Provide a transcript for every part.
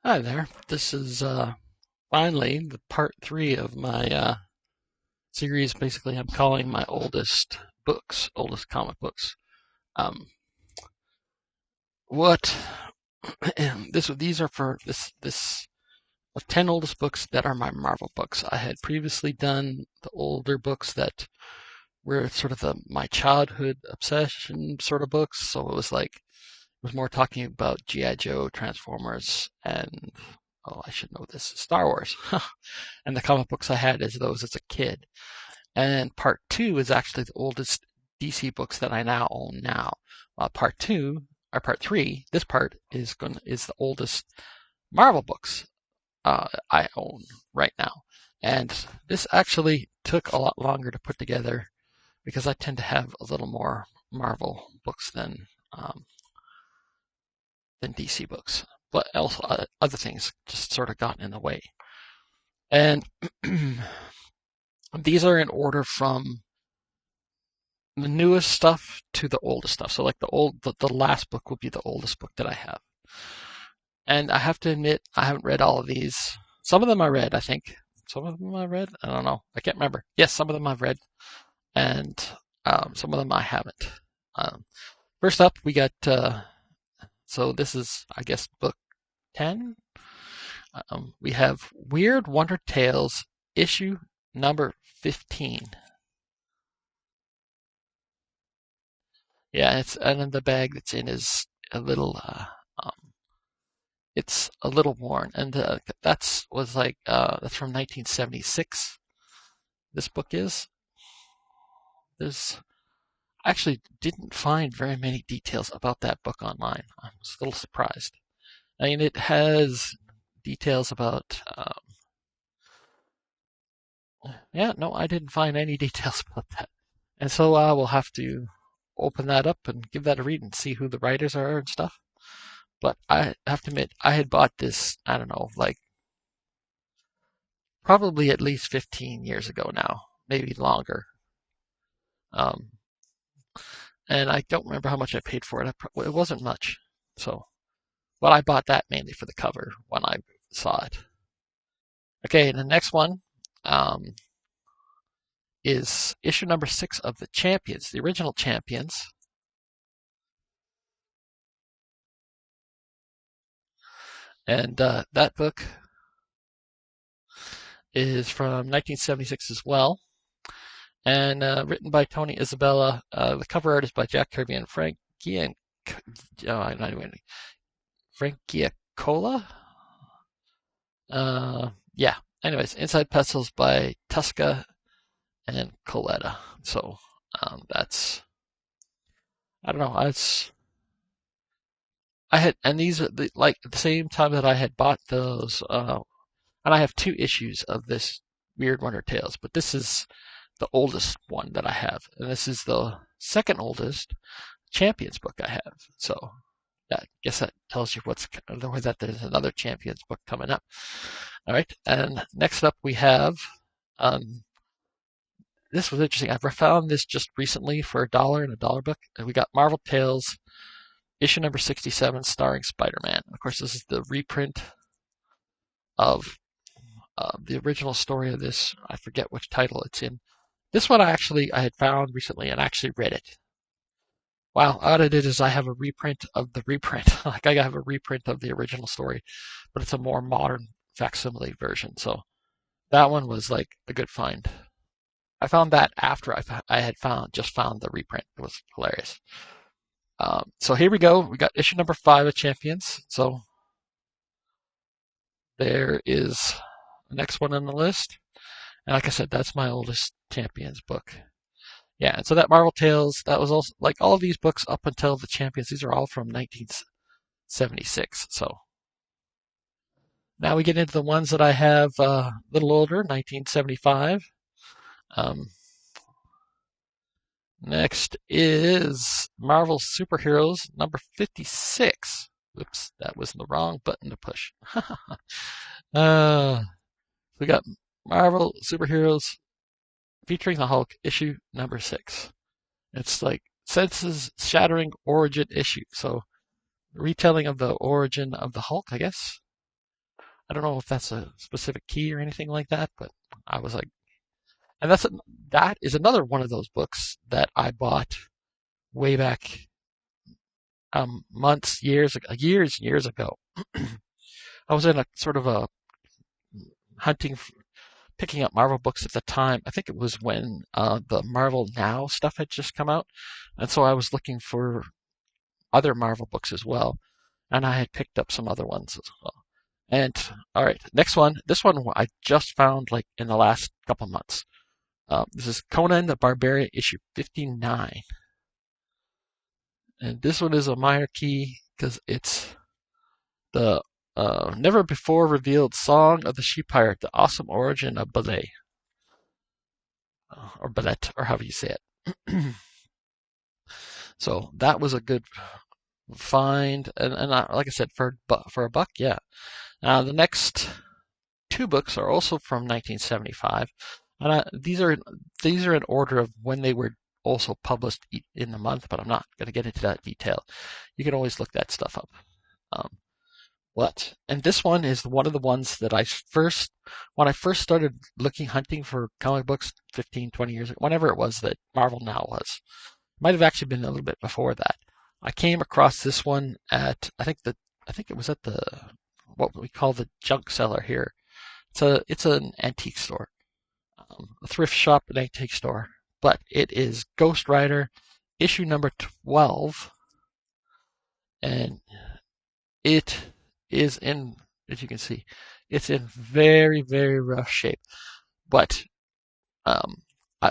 Hi there. This is finally the part three of my series. Basically, I'm calling my oldest books, oldest comic books. Um, what these are for this 10 oldest books that are my Marvel books. I had previously done the older books that were sort of my childhood obsession sort of books. So it was more talking about G.I. Joe, Transformers, and oh, I should know this, Star Wars. And the comic books I had as those as a kid. And part two is actually the oldest DC books that I now own now. Part two or part three, this part is the oldest Marvel books I own right now. And this actually took a lot longer to put together because I tend to have a little more Marvel books than DC books. But also other things just sort of got in the way. And these are in order from the newest stuff to the oldest stuff. So like the last book will be the oldest book that I have. And I have to admit, I haven't read all of these. Some of them I read, I think. Some of them I read. I don't know. I can't remember. Yes, some of them I've read, and some of them I haven't. Um, First up, we got. So this is, I guess, book 10. We have Weird Wonder Tales, issue number 15. Yeah, and then the bag that's in is a little it's a little worn, and that's from 1976. This book is. There's I actually didn't find very many details about that book online. I was a little surprised. I mean, it has details about. Yeah, no, I didn't find any details about that, and so we'll have to open that up and give that a read and see who the writers are and stuff. But I have to admit, I had bought this. I don't know, like probably at least 15 years ago now, maybe longer. Um, and I don't remember how much I paid for it. It wasn't much. So, but I bought that mainly for the cover when I saw it. Okay, the next one um, is issue number 6 of the Champions, the original Champions. And that book is from 1976 as well, and written by Tony Isabella. The cover art is by Jack Kirby and Frank Gian, not even Frank Giacola. Yeah. Anyways, Inside Pencils by Tusca and Coletta. So that's I don't know. I had and these are like at the same time that I had bought those. And I have 2 issues of this Weird Wonder Tales, but this is the oldest one that I have, and this is the second oldest Champions book I have. So I guess that tells you that there's another Champions book coming up. All right, and next up we have this was interesting. I found this just recently for $1 in a dollar book, and we got Marvel Tales issue number 67, starring Spider-Man. Of course, this is the reprint of the original story of this. I forget which title it's in. This one I had found recently and actually read it. Wow, what I did is I have a reprint of the reprint. Like I have a reprint of the original story, but it's a more modern facsimile version. So that one was like a good find. I found that after I had just found the reprint. It was hilarious. So here we go. We got issue number 5 of Champions. So there is the next one on the list. And like I said, that's my oldest Champions book. Yeah, and so that Marvel Tales, that was also like all of these books up until the Champions. These are all from 1976. So now we get into the ones that I have a little older, 1975. Um, Next is Marvel Superheroes number 56. Oops, that was the wrong button to push. uh, we got Marvel Superheroes featuring the Hulk, issue number 6. It's like senses shattering origin issue. So retelling of the origin of the Hulk, I guess. I don't know if that's a specific key or anything like that, but I was like, and that is another one of those books that I bought way back months, years ago. I was in a sort of a hunting, picking up Marvel books at the time. I think it was when the Marvel Now stuff had just come out, and so I was looking for other Marvel books as well, and I had picked up some other ones as well. And all right, next one. This one I just found like in the last couple months. This is Conan the Barbarian issue 59. And this one is a minor key because it's the never before revealed Song of the She Pirate, the awesome origin of ballet, or ballet, or however you say it. So that was a good find, and like I said, for a buck, yeah. The next two books are also from 1975, and these are in order of when they were also published in the month, but I'm not going to get into that detail. You can always look that stuff up. And this one is one of the ones that when I first started hunting for comic books 15, 20 years ago, whenever it was that Marvel Now was, might have actually been a little bit before that. I came across this one at, I think it was at what we call the junk cellar here. It's an antique store, a thrift shop, an antique store, but it is Ghost Rider issue number 12, and it is in, as you can see, it's in very, very rough shape. But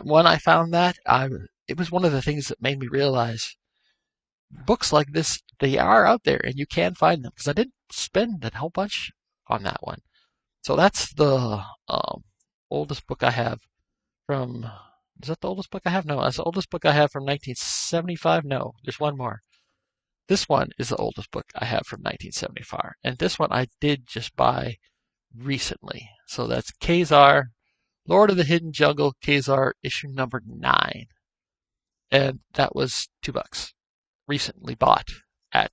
when I found that, it was one of the things that made me realize books like this, they are out there and you can find them, because I didn't spend a whole bunch on that one. So that's the oldest book I have from. Is that the oldest book I have? No, that's the oldest book I have from 1975. No, there's one more. This one is the oldest book I have from 1975, and this one I did just buy recently. So that's Ka-Zar, Lord of the Hidden Jungle, Ka-Zar issue number 9, and that was $2. Recently bought at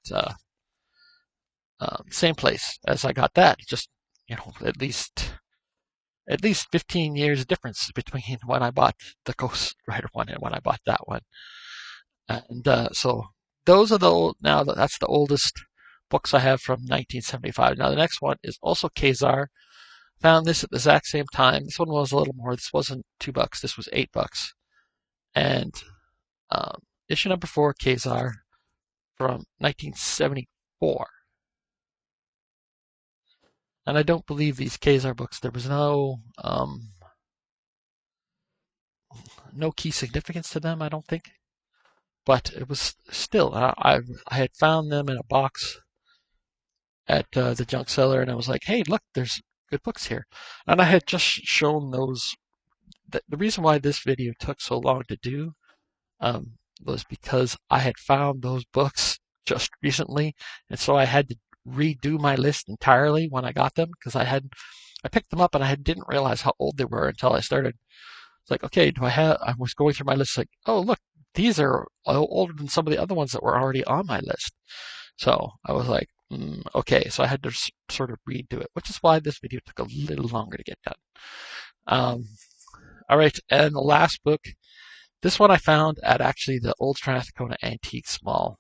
same place as I got that. Just at least 15 years difference between when I bought the Ghost Rider one and when I bought that one. And so those are that's the oldest books I have from 1975. Now the next one is also Ka-Zar. Found this at the exact same time. This one was a little more. This wasn't $2. This was $8. And issue number 4, Ka-Zar, from 1974. And I don't believe these Ka-Zar books, there was no key significance to them, I don't think. But it was still, I had found them in a box at the junk cellar, and I was like, hey, look, there's good books here. And I had just shown those. The reason why this video took so long to do was because I had found those books just recently, and so I had to redo my list entirely when I got them, because I picked them up and I didn't realize how old they were until I started. It's like, okay, I was going through my list like, oh, look, these are older than some of the other ones that were already on my list. So I was like, okay, so I had to sort of redo it, which is why this video took a little longer to get done. All right, and the last book, this one I found at actually the Old Strathcona Antiques Mall.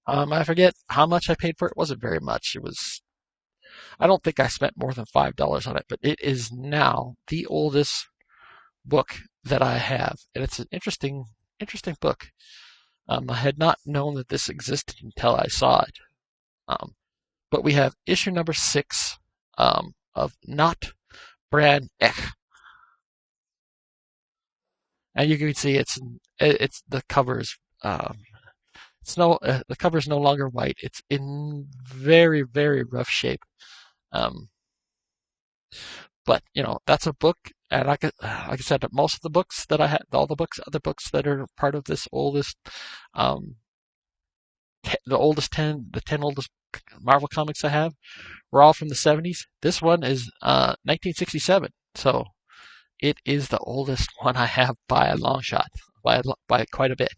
I forget how much I paid for it. It wasn't very much. I don't think I spent more than $5 on it, but it is now the oldest book that I have, and it's an interesting book. I had not known that this existed until I saw it. But we have issue number 6 of Not Bran Ech. And you can see it's the covers. The cover is no longer white. It's in very, very rough shape. But that's a book, and like I said, most of the books that I had, all the other books that are part of this oldest, the the 10 oldest Marvel comics I have, were all from the 70s. This one is 1967, so it is the oldest one I have by a long shot, by quite a bit.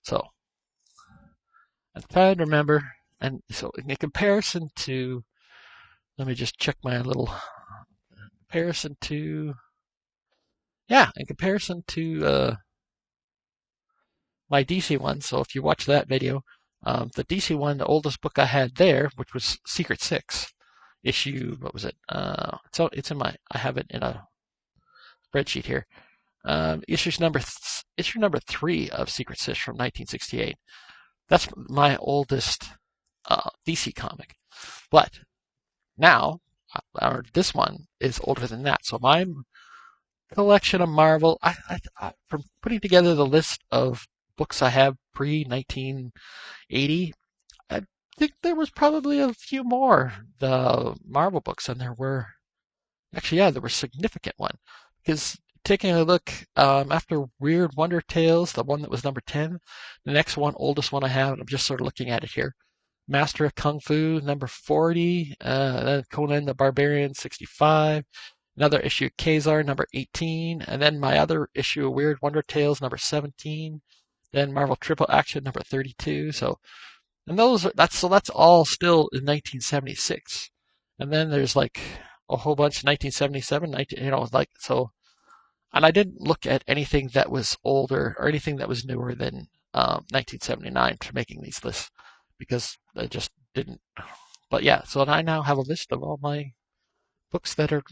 So I'm trying to remember, and so in comparison to Let me just check my little comparison to, yeah, in comparison to my DC one. So if you watch that video, the DC one, the oldest book I had there, which was Secret Six, issue, what was it? It's in I have it in a spreadsheet here. Issue number 3 of Secret Six from 1968. That's my oldest DC comic. But now, this one is older than that. So my collection of Marvel, from putting together the list of books I have pre 1980, I think there was probably a few more the Marvel books than there were. Actually, yeah, there were significant one. Because taking a look after Weird Wonder Tales, the one that was number 10, the next one, oldest one I have, and I'm just sort of looking at it here. Master of Kung Fu, number 40, then Conan the Barbarian, 65, another issue of Kazar, number 18, and then my other issue of Weird Wonder Tales, number 17, then Marvel Triple Action, number 32. So, and that's all still in 1976. And then there's like a whole bunch 1977, so. And I didn't look at anything that was older or anything that was newer than 1979 to making these lists because I just didn't. But yeah, so I now have a list of all my books that are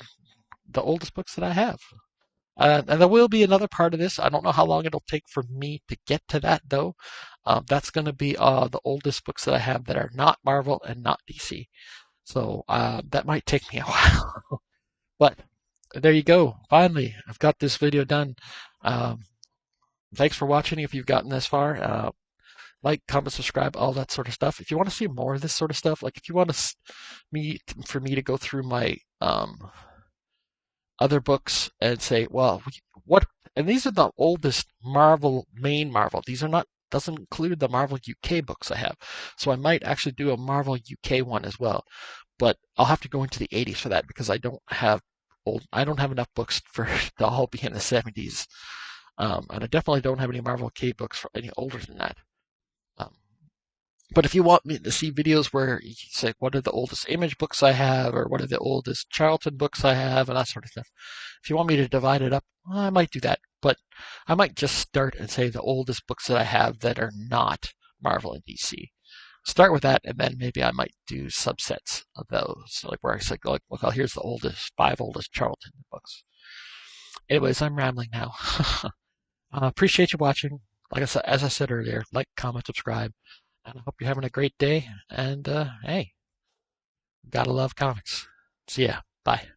the oldest books that I have. And there will be another part of this. I don't know how long it'll take for me to get to that, though. That's going to be the oldest books that I have that are not Marvel and not DC. So that might take me a while. But there you go. Finally, I've got this video done. Thanks for watching if you've gotten this far. Like, comment, subscribe, all that sort of stuff. If you want to see more of this sort of stuff, like if you want for me to go through my other books and say, well, what? And these are the oldest main Marvel. These are not, doesn't include the Marvel UK books I have. So I might actually do a Marvel UK one as well. But I'll have to go into the 80s for that because I don't have enough books for to all be in the 70s. And I definitely don't have any Marvel K books for any older than that. But if you want me to see videos where you say, what are the oldest Image books I have, or what are the oldest Charlton books I have, and that sort of stuff, if you want me to divide it up, well, I might do that. But I might just start and say the oldest books that I have that are not Marvel and DC. Start with that, and then maybe I might do subsets of those. So like where I say, like, well, here's the 5 oldest Charlton books. Anyways, I'm rambling now. Appreciate you watching. Like I said, as I said earlier, like, comment, subscribe. And I hope you're having a great day. And hey, gotta love comics. See ya. Bye.